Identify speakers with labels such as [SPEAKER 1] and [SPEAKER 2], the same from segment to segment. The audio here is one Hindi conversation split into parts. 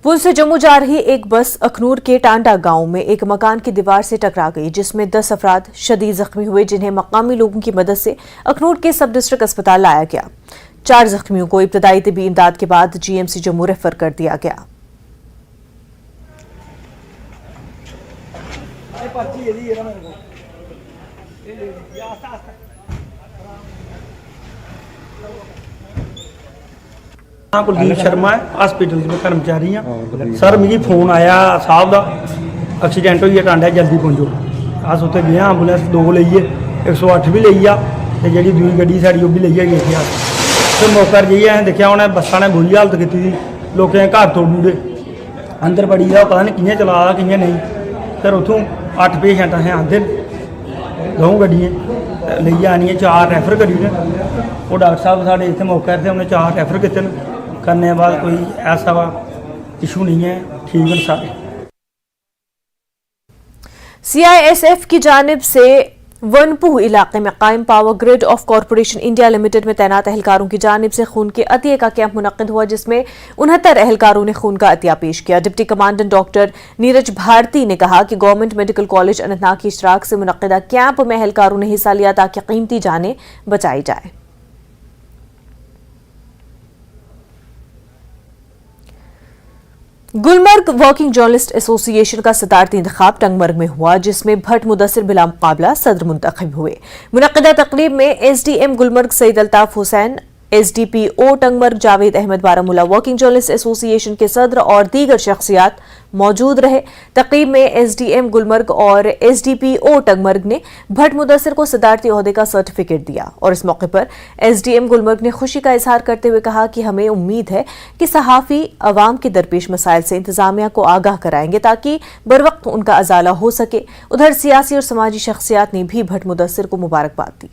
[SPEAKER 1] पुल से जम्मू जा रही एक बस अखनूर के टांडा गांव में एक मकान की दीवार से टकरा गई, जिसमें 10 अफराद शदीद जख्मी हुए, जिन्हें मकामी लोगों की मदद से अखनूर के सब डिस्ट्रिक्ट अस्पताल लाया गया। 4 जख्मियों को इब्तदाई तिबी इमदाद के बाद जीएमसी जम्मू रेफर कर दिया गया।
[SPEAKER 2] कुलदीप शर्मा है, हॉस्पिटल में कर्मचारी हाँ। सर मिगी फोन आया साहब का एक्सीडेंट हो गया टांडा, जल्दी पहुंचो। अस उत्थे गए, एंबुलेंस 2 लेइए, 108 भी लई आ ते जेहड़ी दूई गड्डी साड़ी वो भी लेइए गए थे। फिर मौके पर जाइए असें दिक्खेआ उ'नें बस्सां ने बुरी हालत कीती थी, लोकें दे घर तोड़ ओड़े, अंदर बड़ी दा पता नहीं कि'यां चला दा कि'यां नहीं। फिर उत्थों 8 पेशेंट असें आंदे 2 गड्डियां लेइयै आनिए, 4 रैफर करी ओड़े। वो डॉक्टर साहब साढ़े इत्थे मौके पर थे, उन्हें 4 रैफर कीते न। करने के बाद कोई ऐसा इशू नहीं है, ठीक है सारे।
[SPEAKER 1] सीआईएसएफ की जानिब से वनपुह इलाके में कायम power grid of corporation India limited में तैनात एहलकारों की जानिब से खून के अतिये का कैंप मुनक्किद हुआ, जिसमें 69 एहलकारों ने खून का अतिया पेश किया। Deputy commandant doctor Neeraj Bharti ने कहा कि गवर्नमेंट मेडिकल कॉलेज अनंतनाग की इशराक से मुनक्किदा कैंप में एहलकारों ने हिस्सा लिया ताकि कीमती जानें बचाई जाए। गुलमर्ग वर्किंग जर्नलिस्ट एसोसिएशन का सदारती इंतखाब टंगमर्ग में हुआ, जिसमें भट्ट मुदस्सिर बिला मुकाबला सदर मुंतखब हुए। मुनक्किदा तकरीब में SDM Gulmarg Syed Altaf Hussain, SDPO Tangmarg Javed Ahmad Baramulla, working journalist association के सदर और दीगर शख्सियात मौजूद रहे। तकरीब में एसडीएम गुलमर्ग और एसडीपीओ टंगमर्ग ने भट्ट मुदस्सिर को सदारती ओहदे का सर्टिफिकेट दिया और इस मौके पर एसडीएम गुलमर्ग ने खुशी का इजहार करते हुए कहा कि हमें उम्मीद है कि सहाफ़ी अवाम के दरपेश मसाइल से इंतजामिया को आगाह कराएंगे ताकि बरवक्त उनका अजाला हो सके। उधर सियासी और समाजी शख्सियात ने भी भट्ट मुदस्सिर को मुबारकबाद दी।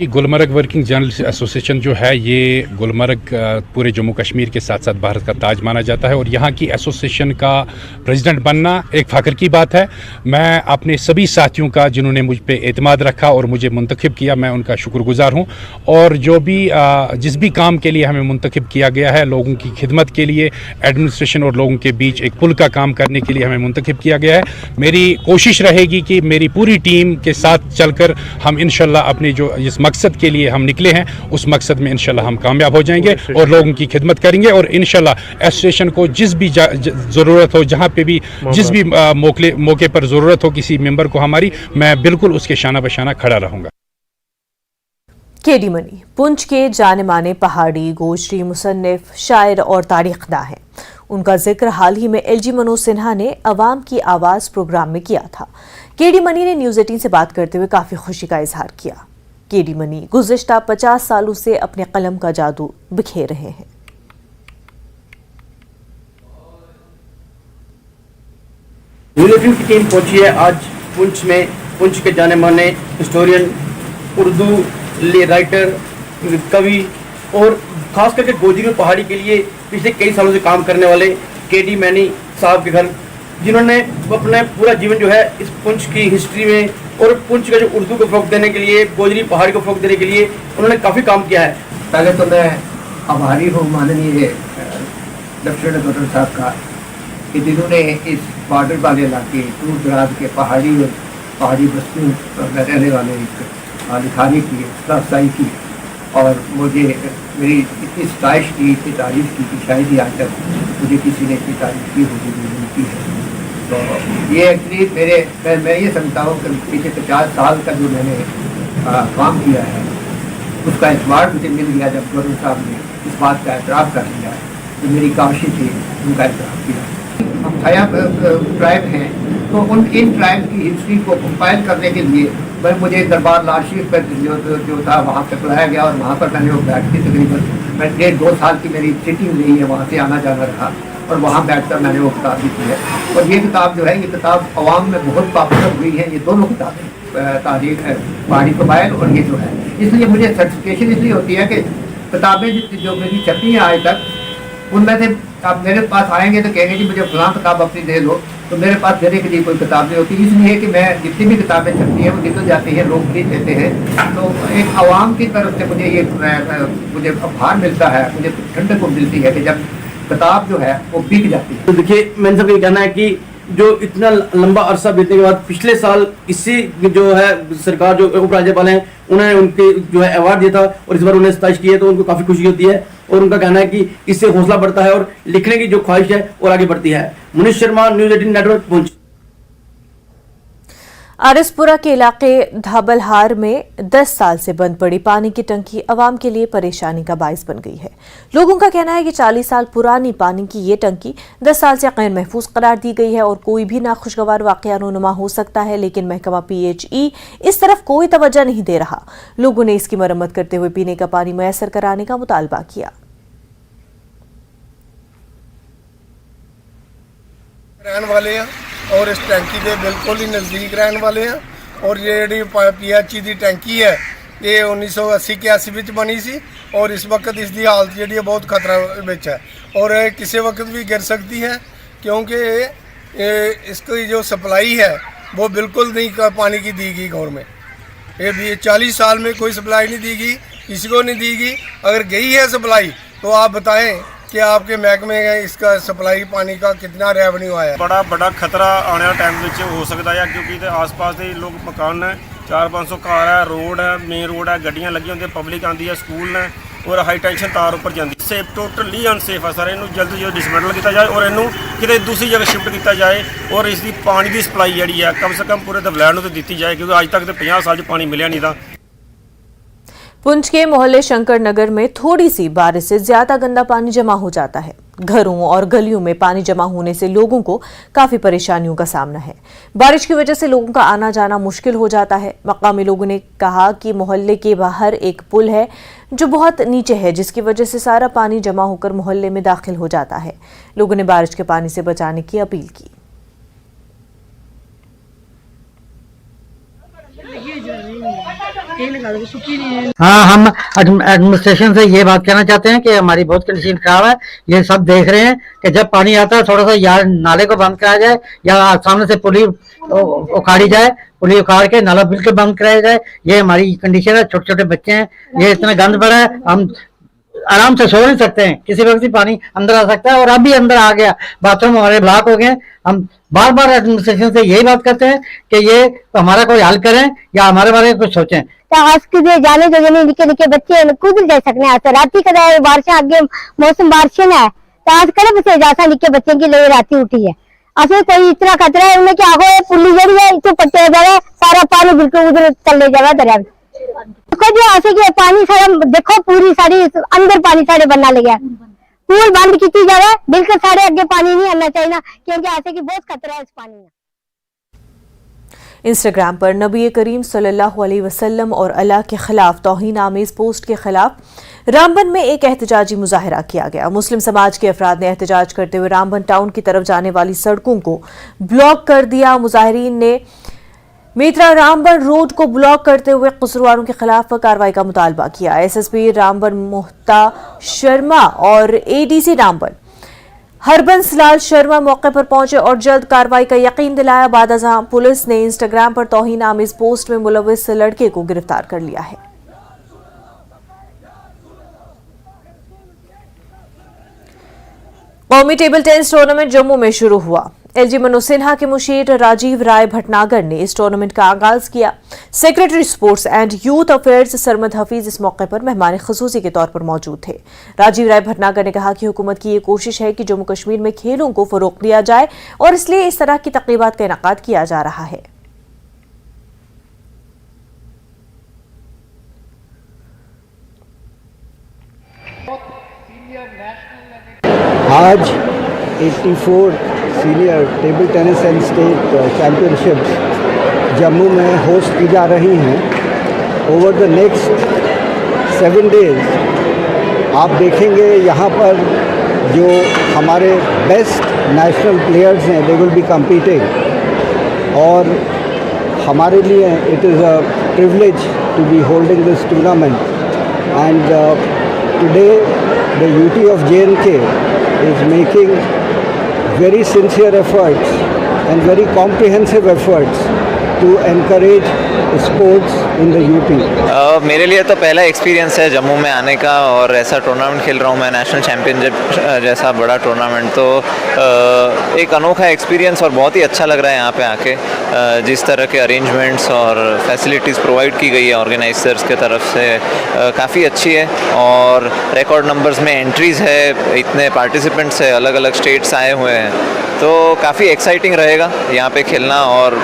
[SPEAKER 3] कि गुलमर्ग वर्किंग जर्नलिस्ट एसोसिएशन जो है ये गुलमर्ग पूरे जम्मू कश्मीर के साथ साथ भारत का ताज माना जाता है और यहाँ की एसोसिएशन का प्रेसिडेंट बनना एक फ़ख्र की बात है। मैं अपने सभी साथियों का जिन्होंने मुझ पे एतमाद रखा और मुझे मुंतखब किया, मैं उनका शुक्रगुजार हूँ। और जो भी जिस भी काम के लिए हमें मुंतखब किया गया है, लोगों की खिदमत के लिए, एडमिनिस्ट्रेशन और लोगों के बीच एक पुल का काम करने के लिए हमें मुंतखब किया गया है। मेरी कोशिश रहेगी कि मेरी पूरी टीम के साथ चलकर हम इंशाल्लाह अपने जो इस मकसद के लिए हम निकले हैं उस मकसद में इंशाल्लाह हम कामयाब हो जाएंगे और लोगों की खिदमत करेंगे और इंशाल्लाह एसोसिएशन को जिस भी ज़रूरत हो, जहां पे भी जिस भी मौके पर ज़रूरत हो किसी मेंबर को हमारी, मैं बिल्कुल उसके शाना बशाना खड़ा रहूंगा।
[SPEAKER 1] केडी मनी पुंछ के जाने माने पहाड़ी गोजरी मुसन्निफ, शायर और तारीखदा हैं। उनका जिक्र हाल ही में एलजी मनोज सिन्हा ने अवाम की आवाज़ प्रोग्राम में किया था। केडी मनी ने न्यूज़ 18 से बात करते हुए काफ़ी खुशी का इजहार किया। केडी मनी गुज़िश्ता 50 सालों से अपने कलम का जादू बिखेर रहे हैं।
[SPEAKER 4] न्यूज़18 की टीम पहुंची है आज पुंछ में। पुंछ के जाने माने हिस्टोरियन, उर्दू राइटर, कवि और खास करके गोजरी पहाड़ी के लिए पिछले कई सालों से काम करने वाले केडी मनी साहब के घर, जिन्होंने अपना पूरा जीवन जो है इस पुंछ की हिस्ट्री में और पुंछ का जो उर्दू को फ़रोग़ देने के लिए, गोजरी पहाड़ी को फ़रोग़ देने के लिए उन्होंने काफ़ी काम किया है।
[SPEAKER 5] पहले तो मैं आभारी हूँ माननीय लेफ्टिनेंट गवर्नर साहब का कि जिन्होंने इस बॉर्डर वाले इलाके, दूर दराज के पहाड़ी और पहाड़ी बस्तियों में रहने वाले लिखानी की, अफसाई की और मुझे मेरी इतनी सताइश की, इतनी तारीफ़ की कि शायद ही आज तक मुझे किसी ने इतनी तारीफ़ की होगी मिलती है। तो ये एक्चुअली मैं ये समझता हूँ कि पिछले 50 साल का जो मैंने काम किया है उसका एतबार मुझे मिल गया जब गवर्नर साहब ने इस बात का एतराफ़ कर लिया है जो मेरी काविशें थी उनका एतराफ़ किया। हम थाया ट्राइब हैं तो इन ट्राइब की हिस्ट्री को कंपाइल करने के लिए मुझे दरबार लाल शीफ पर जो था वहाँ पर बुलाया गया और वहाँ पर मैंने वो बैठ के तकरीबन 1.5-2 साल की मेरी सिटिंग रही है, वहाँ से आना जाना रहा और वहाँ बैठकर मैंने वो किताब लिखी है। और ये किताब जो है ये किताब अवाम में बहुत पॉपुलर हुई है। ये दोनों किताबें, तारीख है पहाड़ी कबाइल और ये जो है, इसलिए मुझे सर्टिफिकेशन इसलिए होती है कि किताबें जो मेरी छपी हैं आज तक उनमें से आप मेरे पास आएंगे तो कहेंगे कि मुझे फलां किताब अपनी दे दो, तो मेरे पास देने के लिए कोई किताब नहीं होती, इसलिए कि मैं जितनी भी किताबें छपती हैं वो निकल जाती हैं, लोग खरीद लेते हैं। तो एक आवाम की तरफ से मुझे ये मुझे आभार मिलता है, मुझे ठंडक को मिलती है कि जब किताब जो है वो बिक जाती है।
[SPEAKER 4] तो देखिए, मैंने सबका ये कहना है कि जो इतना लंबा अरसा बीतने के बाद पिछले साल इसी जो है सरकार जो उपराज्यपाल हैं उन्होंने उनके जो है अवार्ड दिया था और इस बार उन्हें सताइश की है, तो उनको काफ़ी खुशी होती है और उनका कहना है कि इससे हौसला बढ़ता है और लिखने की जो ख्वाहिश है और आगे बढ़ती है। Munish Sharma, news 18 network, Poonch.
[SPEAKER 1] आरएसपुरा के इलाके धाबलहार में 10 साल से बंद पड़ी पानी की टंकी आवाम के लिए परेशानी का बाइस बन गई है। लोगों का कहना है कि 40 साल पुरानी पानी की ये टंकी 10 साल से गैर महफूज करार दी गई है और कोई भी नाखुशगवार वाकया रूनुमा हो सकता है, लेकिन महकमा PHE इस तरफ कोई तवज्जो नहीं दे रहा। लोगों ने इसकी मरम्मत करते हुए पीने का पानी मैसर कराने का मुतालबा किया।
[SPEAKER 6] रहने वाले हैं और इस टैंकी के बिल्कुल ही नज़दीक रहने वाले हैं और ये जी PHE की टैंकी है ये 1980-81 में बनी सी और इस वक्त इसकी हालत जी बहुत खतरा विच है और किसी वक्त भी गिर सकती है, क्योंकि इसकी जो सप्लाई है वो बिल्कुल नहीं पानी की दी गई गवर्नमेंट। ये 40 साल में कोई सप्लाई नहीं दी गई, किसी को नहीं दी गई। अगर गई है सप्लाई तो आप बताएं कि आपके महकमे इसका सप्लाई पानी का कितना रेवन्यू आया।
[SPEAKER 7] बड़ा बड़ा खतरा आने वाले टाइम हो सकता है, क्योंकि आस पास के लोग मकान है, 400-500 कार है, रोड है, मेन रोड है, गड्डियां लगी होंगी, पब्लिक आती है, स्कूल है और हाई टेंशन तार उपर जाती है। सेफ टोटली अनसेफ है सर, इनू जल्द जो डिसमेंटल किया जाए और इनू कितने दूसरी जगह शिफ्ट किया जाए और इसकी पानी की सप्लाई जी है कम से कम पूरे दबलैंड तो दी जाए, क्योंकि अज तक तो 50 साल पानी मिले नहीं था।
[SPEAKER 1] पुंछ के मोहल्ले शंकर नगर में थोड़ी सी बारिश से ज्यादा गंदा पानी जमा हो जाता है। घरों और गलियों में पानी जमा होने से लोगों को काफी परेशानियों का सामना है। बारिश की वजह से लोगों का आना जाना मुश्किल हो जाता है। मकामी लोगों ने कहा कि मोहल्ले के बाहर एक पुल है जो बहुत नीचे है, जिसकी वजह से सारा पानी जमा होकर मोहल्ले में दाखिल हो जाता है। लोगों ने बारिश के पानी से बचाने की अपील की।
[SPEAKER 8] हाँ, हम एडमिनिस्ट्रेशन से ये बात कहना चाहते हैं कि हमारी बहुत कंडीशन खराब है। ये सब देख रहे हैं कि जब पानी आता है थोड़ा सा या नाले को बंद कराया जाए या सामने से पुली उखाड़ी जाए, पुली उखाड़ के नाला बिल्कुल बंद कराया जाए। ये हमारी कंडीशन है। छोटे छोटे बच्चे हैं, ये इतना गंद भरा है, हम आराम से सो नहीं सकते हैं, किसी वक्त भी पानी अंदर आ सकता है और अब भी अंदर आ गया, बाथरूम हमारे ब्लॉक हो गए। हम बार बार एडमिनिस्ट्रेशन से यही बात करते हैं कि ये हमारा कोई हल करें या हमारे बारे में कुछ सोचें।
[SPEAKER 9] जाने जो निके निके बच्चे खुद जा सकने आते राती कदा बारिश आगे मौसम बारिश है तो आज करे बसे जासा निके बच्चे की ले राती उठी है असो कोई इतना खतरा है उन्हें क्या हो पुली जड़ी है इतो पट्टे जावे सारा पानी बिल्कुल उधर चले जावे दरिया देखो जो आसे के पानी सारा देखो पूरी सारी अंदर पानी सारे बनना लगे पूल बंद की जावे बिल्कुल सारे अगे पानी नहीं आना चाहिए क्योंकि आसे की बहुत खतरा है इस पानी में।
[SPEAKER 1] इंस्टाग्राम पर नबी करीम सल्लल्लाहु अलैहि वसल्लम और अल्लाह के खिलाफ तौहीन आमेज पोस्ट के खिलाफ रामबन में एक एहतजाजी मुजाहरा किया गया। मुस्लिम समाज के अफराद ने एहतजाज करते हुए रामबन टाउन की तरफ जाने वाली सड़कों को ब्लॉक कर दिया। मुजाहिरीन ने मेत्रा रामबन रोड को ब्लॉक करते हुए कसूरवारों के खिलाफ कार्रवाई का मुतालबा किया। SSP रामबन मुहता शर्मा और ADC रामबन हरबंस लाल शर्मा मौके पर पहुंचे और जल्द कार्रवाई का यकीन दिलाया। बाद अज़ां पुलिस ने इंस्टाग्राम पर तौहीन आमेज पोस्ट में मुलव्विस लड़के को गिरफ्तार कर लिया है। कौमी टेबल टेनिस टूर्नामेंट जम्मू में शुरू हुआ। LG मनोज सिन्हा के मुशीर राजीव राय भटनागर ने इस टूर्नामेंट का आगाज किया। Secretary sports and youth affairs Sarmad Hafeez इस मौके पर मेहमान खुसूसी के तौर पर मौजूद थे। राजीव राय भटनागर ने कहा कि हुकूमत की ये कोशिश है कि जम्मू कश्मीर में खेलों को फरोग दिया जाए और इसलिए इस तरह की तकरीबात का इनेकाद किया जा रहा है।
[SPEAKER 10] आज 84 senior table tennis and state championships Jammu में होस्ट की जा रही हैं। ओवर द नेक्स्ट 7 डेज आप देखेंगे यहाँ पर जो हमारे बेस्ट नेशनल प्लेयर्स हैं दे विल बी कम्पीटिंग और हमारे लिए it is a privilege to be holding this tournament and today the UT of J&K is making very sincere efforts and very comprehensive efforts to encourage sports in the UP.
[SPEAKER 11] मेरे लिए तो पहला एक्सपीरियंस है जम्मू में आने का, और ऐसा टूर्नामेंट खेल रहा हूँ मैं, नेशनल चैम्पियनशिप जैसा बड़ा टूर्नामेंट, तो एक अनोखा एक्सपीरियंस और बहुत ही अच्छा लग रहा है यहाँ पे आके। जिस तरह के अरेंजमेंट्स और फैसिलिटीज़ प्रोवाइड की गई है ऑर्गेनाइजर्स के तरफ से काफ़ी अच्छी है, और रिकॉर्ड नंबर्स में एंट्रीज़ है, इतने पार्टिसिपेंट्स है, अलग अलग स्टेट्स आए हुए हैं, तो काफ़ी एक्साइटिंग रहेगा यहाँ पे खेलना, और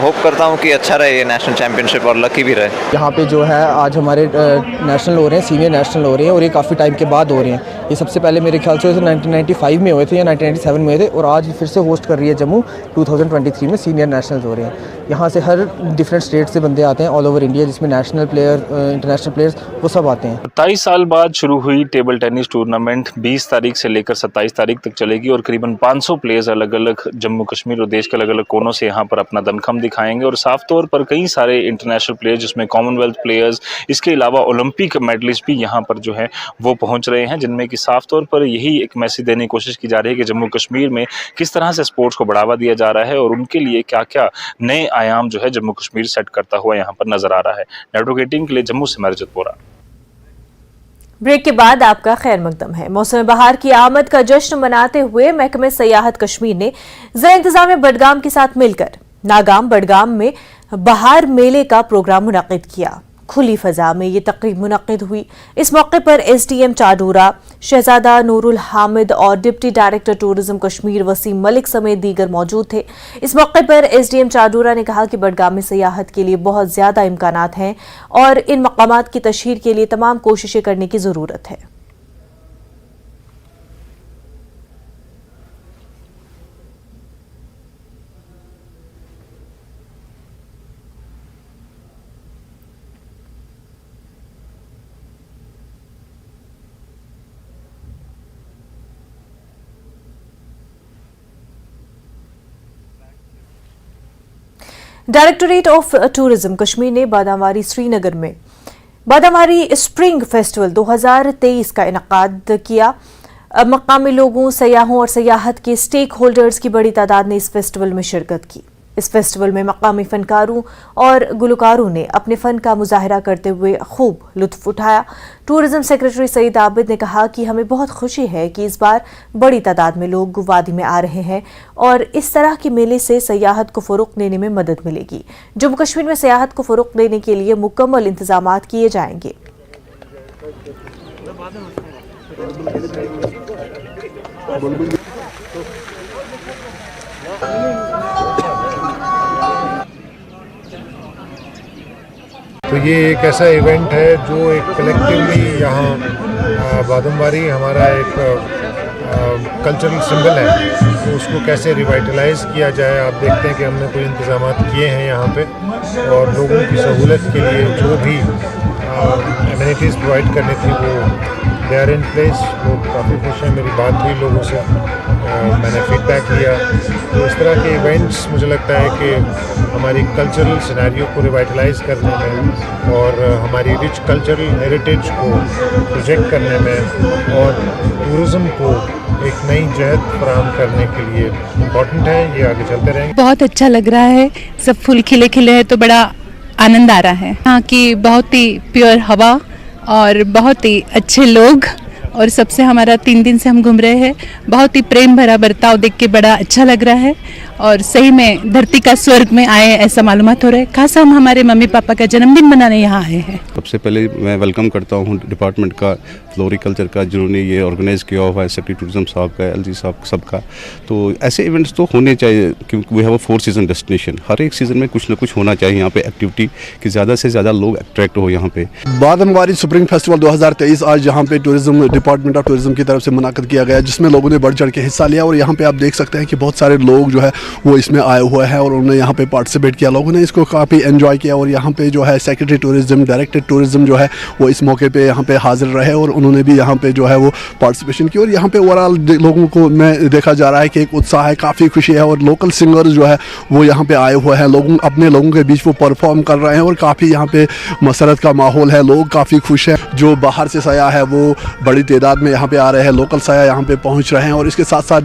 [SPEAKER 11] होप करता हूँ कि अच्छा रहे ये नेशनल चैम्पियनशिप और लकी भी रहे।
[SPEAKER 12] यहाँ पे जो है आज हमारे नेशनल हो रहे हैं, सीनियर नेशनल हो रहे हैं, और ये काफ़ी टाइम के बाद हो रहे हैं। ये सबसे पहले मेरे ख्याल से 1995 में हुए थे या 1997 में हुए थे, और आज फिर से होस्ट कर रही है जम्मू 2023 में सीनियर नेशनल्स हो रहे हैं। यहाँ से हर डिफरेंट स्टेट से बंदे आते हैं ऑल ओवर इंडिया, जिसमें नेशनल प्लेयर, इंटरनेशनल प्लेयर्स वो सब आते हैं।
[SPEAKER 13] 27 साल बाद शुरू हुई टेबल टेनिस टूर्नामेंट 20 तारीख से लेकर 27 तारीख तक चलेगी, और करीबन 500 प्लेयर्स अलग अलग जम्मू कश्मीर और देश के अलग अलग कोनों से यहाँ पर अपना दमखम दिखाएंगे, और साफ तौर पर कई सारे इंटरनेशनल प्लेयर्स, जिसमें कॉमनवेल्थ प्लेयर्स, इसके अलावा ओलंपिक मेडलिस्ट भी यहाँ पर जो है वो पहुँच रहे हैं, जिनमें कि साफ तौर पर यही एक मैसेज देने की कोशिश की जा रही है कि जम्मू कश्मीर में किस तरह से स्पोर्ट्स को बढ़ावा दिया जा रहा है, और उनके लिए क्या क्या नए आयाम जो है जम्मू कश्मीर सेट करता हुआ यहाँ पर नजर आ रहा है। नेटवर्क 18 के लिए जम्मू से मरजत बोरा।
[SPEAKER 1] ब्रेक के बाद आपका खैर मकदम है। मौसम बहार की आमद का जश्न मनाते हुए महकमे सयाहत कश्मीर ने जिला इंतजामिया बडगाम के साथ मिलकर नागाम बडगाम में बहार मेले का प्रोग्राम मुनक्किद किया। खुली फजा में ये तकरीब मुनक्किद हुई। इस मौके पर SDM चाडूरा, शहजादा नूरुल हामिद और deputy director tourism Kashmir Waseem Malik समेत दीगर मौजूद थे। इस मौके पर SDM चाडूरा ने कहा कि बडगाम में सयाहत के लिए बहुत ज्यादा इम्कानात हैं और इन मकामात की तशहीर के लिए तमाम कोशिशें करने की जरूरत है। डायरेक्टोरेट ऑफ टूरिज्म कश्मीर ने बादामवारी श्रीनगर में बादामवारी स्प्रिंग फेस्टिवल 2023 का इनेकाद किया। मकामी लोगों, सयाहों और सयाहत के स्टेक होल्डर्स की बड़ी तादाद ने इस फेस्टिवल में शिरकत की। इस फेस्टिवल में मकामी फनकारों और गुलकारों ने अपने फन का मुजाहरा करते हुए खूब लुत्फ उठाया। टूरिज्म सेक्रेटरी सईद आबिद ने कहा कि हमें बहुत खुशी है कि इस बार बड़ी तादाद में लोग वादी में आ रहे हैं और इस तरह के मेले से सयाहत को फ़रोग़ देने में मदद मिलेगी। जम्मू कश्मीर में सयाहत को फ़रोग़ देने के लिए मुकम्मल इंतजामात किए जाएंगे।
[SPEAKER 14] तो ये एक ऐसा इवेंट है जो एक कलेक्टिवली यहाँ बादामवारी हमारा एक कल्चरल सिंबल है, तो उसको कैसे रिवाइटलाइज किया जाए। आप देखते हैं कि हमने कोई इंतजामात किए हैं यहाँ पे, और लोगों की सहूलत के लिए जो भी एमिनिटीज़ प्रोवाइड करनी थी वो दे आर इन प्लेस। लोग काफ़ी खुश हैं। मेरी बात हुई लोगों से, मैंने फीडबैक लिया। तो इस तरह के इवेंट्स मुझे लगता है कि हमारी कल्चरल सिनेरियो को रिवाइटलाइज करने में और हमारी रिच कल्चरल हेरिटेज को प्रोजेक्ट करने में और टूरिज़्म को एक नई जहत फराहम करने के लिए इम्पॉर्टेंट है। ये आगे चलते रहेंगे।
[SPEAKER 15] बहुत अच्छा लग रहा है, सब फूल खिले खिले हैं तो बड़ा आनंद आ रहा है। यहाँ की बहुत ही प्योर हवा और बहुत ही अच्छे लोग, और सबसे हमारा 3 दिन से हम घूम रहे हैं, बहुत ही प्रेम भरा बर्ताव देख के बड़ा अच्छा लग रहा है और सही में धरती का स्वर्ग में आए ऐसा मालूमात हो रहा है। खास हम हमारे मम्मी पापा का जन्मदिन मनाने यहाँ आए हैं।
[SPEAKER 16] सबसे पहले मैं वेलकम करता हूँ डिपार्टमेंट का, फ्लोरिकल्चर का, जिन्होंने ये ऑर्गेनाइज़ किया हुआ है, सेक्रेटरी टूरिज्म साहब का, LG साहब सबका। तो ऐसे इवेंट्स तो होने चाहिए क्योंकि we have a 4 season destination. हर एक सीज़न में कुछ ना कुछ होना चाहिए यहाँ पे एक्टिविटी कि ज़्यादा से ज़्यादा लोग अट्रैक्ट हो यहाँ पे।
[SPEAKER 17] बादामवारी स्प्रिंग फेस्टिवल 2023 आज यहाँ पे टूरिज्म डिपार्टमेंट ऑफ टूरिज्म की तरफ से मुनाकिद किया गया, जिसमें लोगों ने बढ़ चढ़ के हिस्सा लिया। और यहाँ पे आप देख सकते हैं कि बहुत सारे लोग जो है वो इसमें आए हुए हैं और उन्होंने यहाँ पे पार्टिसिपेट किया। लोगों ने इसको काफ़ी एंजॉय किया और यहाँ पे जो है सेक्रेटरी टूरिज्म, डायरेक्टर टूरिज्म जो है वो इस मौके पे यहाँ पे हाजिर रहे और उन्होंने भी यहाँ पे जो है वो पार्टिसिपेशन की। और यहाँ पे ओवरऑल लोगों को मैं देखा जा रहा है कि एक उत्साह है, काफ़ी खुशी है। और लोकल सिंगर्स जो है वो यहाँ पे आए हुए हैं, अपने लोगों के बीच वो परफॉर्म कर रहे हैं और काफ़ी यहाँ पे मसरत का माहौल है, लोग काफ़ी खुश हैं। जो बाहर से सयाह है वो बड़ी तादाद में यहाँ पे आ रहे हैं, लोकल साया यहाँ पे पहुँच रहे हैं और इसके साथ साथ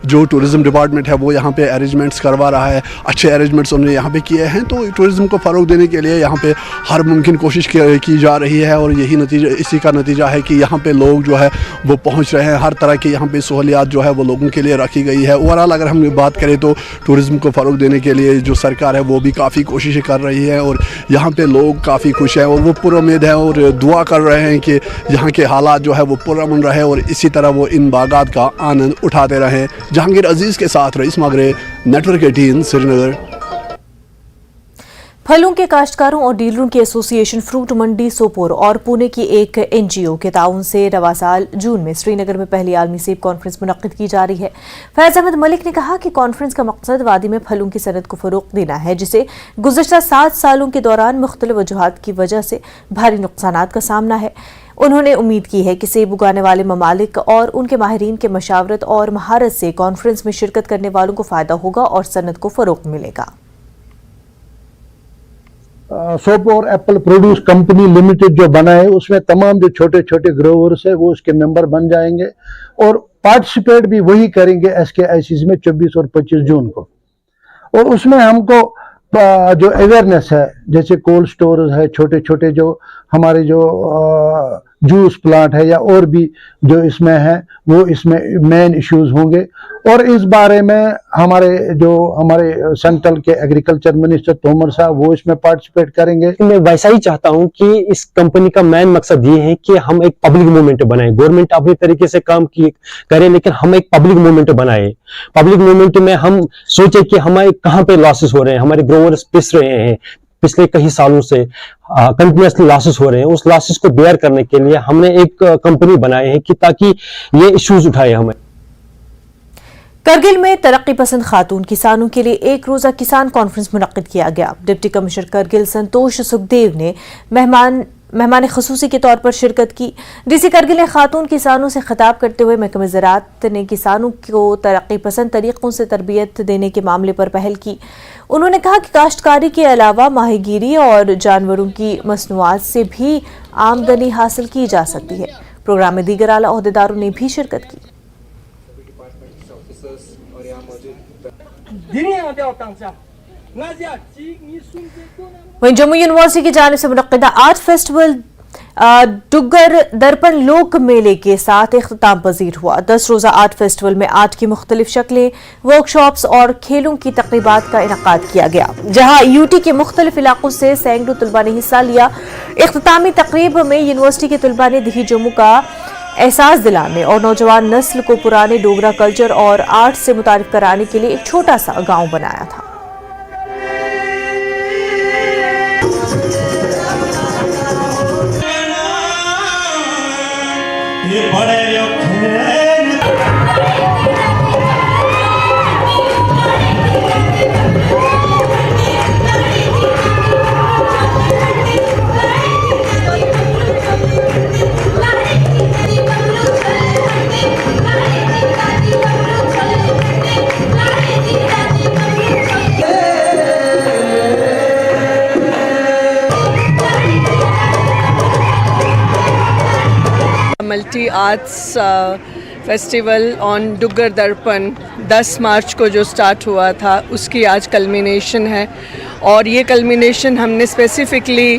[SPEAKER 17] जो टूरिज़्म डिपार्टमेंट है वो यहाँ पे अरेंजमेंट्स करवा रहा है, अच्छे अरेंजमेंट्स उन्होंने यहाँ पे किए हैं। तो टूरिज़्म को फ़रोग देने के लिए यहाँ पे हर मुमकिन कोशिश की जा रही है और इसी का नतीजा है कि यहाँ पे लोग जो है वो पहुँच रहे हैं। हर तरह की यहाँ पे सहूलियात जो है वो लोगों के लिए रखी गई है। ओवरऑल अगर हम बात करें तो टूरिज़्म को फ़रोग देने के लिए जो सरकार है वो भी काफ़ी कोशिशें कर रही है और यहाँ पे लोग काफ़ी खुश हैं और वो पुरुम्मीद है और दुआ कर रहे हैं कि यहाँ के हालात जो है वो पुरअमन रहे और इसी तरह वो इन बागात का आनंद उठाते रहें। जहांगीर अजीज़ के साथ रईस मागरे, नेटवर्क 18 श्रीनगर।
[SPEAKER 1] फलों के काश्तकारों और डीलरों की एसोसिएशन फ्रूट मंडी सोपोर और पुणे की एक एनजीओ के ताउन से रवा साल जून में श्रीनगर में पहली आलमी सेब कॉन्फ्रेंस मुनक्किद की जा रही है। फैज अहमद मलिक ने कहा कि कॉन्फ्रेंस का मकसद वादी में फलों की सनत को फरोग देना है, जिसे गुज़श्ता 7 सालों के दौरान मुख्तलिफ वजूहात की वजह से भारी नुकसानात का सामना है। उन्होंने उम्मीद की है कि सेब उगाने वाले ममालिक और उनके माहिरीन के मशावरत और महारत से कॉन्फ्रेंस में शिरकत करने वालों को फायदा होगा और सनत को फरोग मिलेगा।
[SPEAKER 18] Sopore Apple produce company limited जो बना है उसमें तमाम जो छोटे छोटे ग्रोवर्स है वो उसके मेंबर बन जाएंगे और पार्टिसिपेट भी वही करेंगे SKICs में 24 और 25 जून को। और उसमें हमको जो अवेयरनेस है, जैसे कोल्ड स्टोर है, छोटे छोटे जो हमारे जो जूस प्लांट है या और भी जो इसमें है वो इसमें मेन इश्यूज होंगे। और इस बारे में हमारे सेंट्रल के एग्रीकल्चर मिनिस्टर तोमर साहब वो इसमें पार्टिसिपेट करेंगे।
[SPEAKER 19] मैं वैसा ही चाहता हूं कि इस कंपनी का मेन मकसद ये है कि हम एक पब्लिक मूवमेंट बनाएं। गवर्नमेंट अपने तरीके से काम करे लेकिन हम एक पब्लिक मूवमेंट बनाए। पब्लिक मूवमेंट में हम सोचे कि हमारे कहाँ पे लॉसेस हो रहे हैं, हमारे ग्रोवर्स पिस रहे हैं, पिछले कई सालों से कंटिन्यूसली लॉसेस हो रहे हैं। उस लॉसेस को बेयर करने के लिए हमने एक कंपनी बनाई है कि ताकि ये इश्यूज उठाए हमें।
[SPEAKER 1] करगिल में तरक्की पसंद खातून किसानों के लिए एक रोजा किसान कॉन्फ्रेंस मुनक्किद किया गया। डिप्टी कमिश्नर करगिल संतोष सुखदेव ने मेहमान खसूसी के तौर पर शिरकत की। डीसी करगिल ने खातून किसानों से खिताब करते हुए महकमे ज़राअत ने किसानों को तरक्की पसंद तरीकों से तरबियत देने के मामले पर पहल की। उन्होंने कहा कि काश्तकारी के अलावा माहीगीरी और जानवरों की मसनूआत से भी आमदनी हासिल की जा सकती है। प्रोग्राम में दीगर आला ओहदेदारों ने भी शिरकत की। वहीं जम्मू यूनिवर्सिटी की जानिब से मुनक्किदा आर्ट फेस्टिवल डुग्गर दर्पण लोक मेले के साथ इख्तिताम पजीर हुआ। 10 रोजा आर्ट फेस्टिवल में आर्ट की मुख्तलिफ शक्लें, वर्कशॉप्स और खेलों की तकरीबात का इनकाद किया गया, जहां यूटी के मुख्तलिफ इलाकों से सैकड़ों तलबा ने हिस्सा लिया। इख्तितामी तकरीब में यूनिवर्सिटी के तलबा ने दिही जम्मू का एहसास दिलाने और नौजवान नस्ल को पुराने डोगरा कल्चर और आर्ट से मुतारिफ कराने के लिए एक छोटा सा गांव बनाया था।
[SPEAKER 20] Multi arts festival on Duggar दर्पण 10 मार्च को जो स्टार्ट हुआ था उसकी आज कल्मिनेशन है। और ये कल्मिनेशन हमने स्पेसिफिकली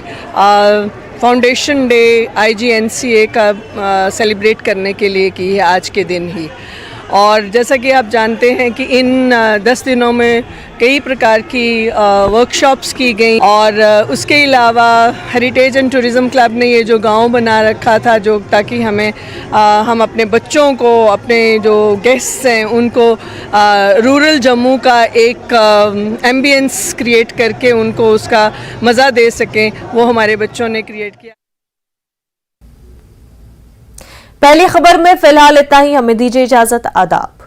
[SPEAKER 20] फाउंडेशन डे IGNCA का सेलिब्रेट करने के लिए की है आज के दिन ही। और जैसा कि आप जानते हैं कि इन 10 दिनों में कई प्रकार की वर्कशॉप्स की गई और उसके अलावा हेरिटेज एंड टूरिज़्म क्लब ने ये जो गांव बना रखा था जो ताकि हम अपने बच्चों को, अपने जो गेस्ट्स हैं उनको रूरल जम्मू का एक एम्बियंस क्रिएट करके उनको उसका मज़ा दे सकें, वो हमारे बच्चों ने क्रिएट किया।
[SPEAKER 1] पहली खबर में फिलहाल इतना ही, हमें दीजिए इजाजत। आदाब।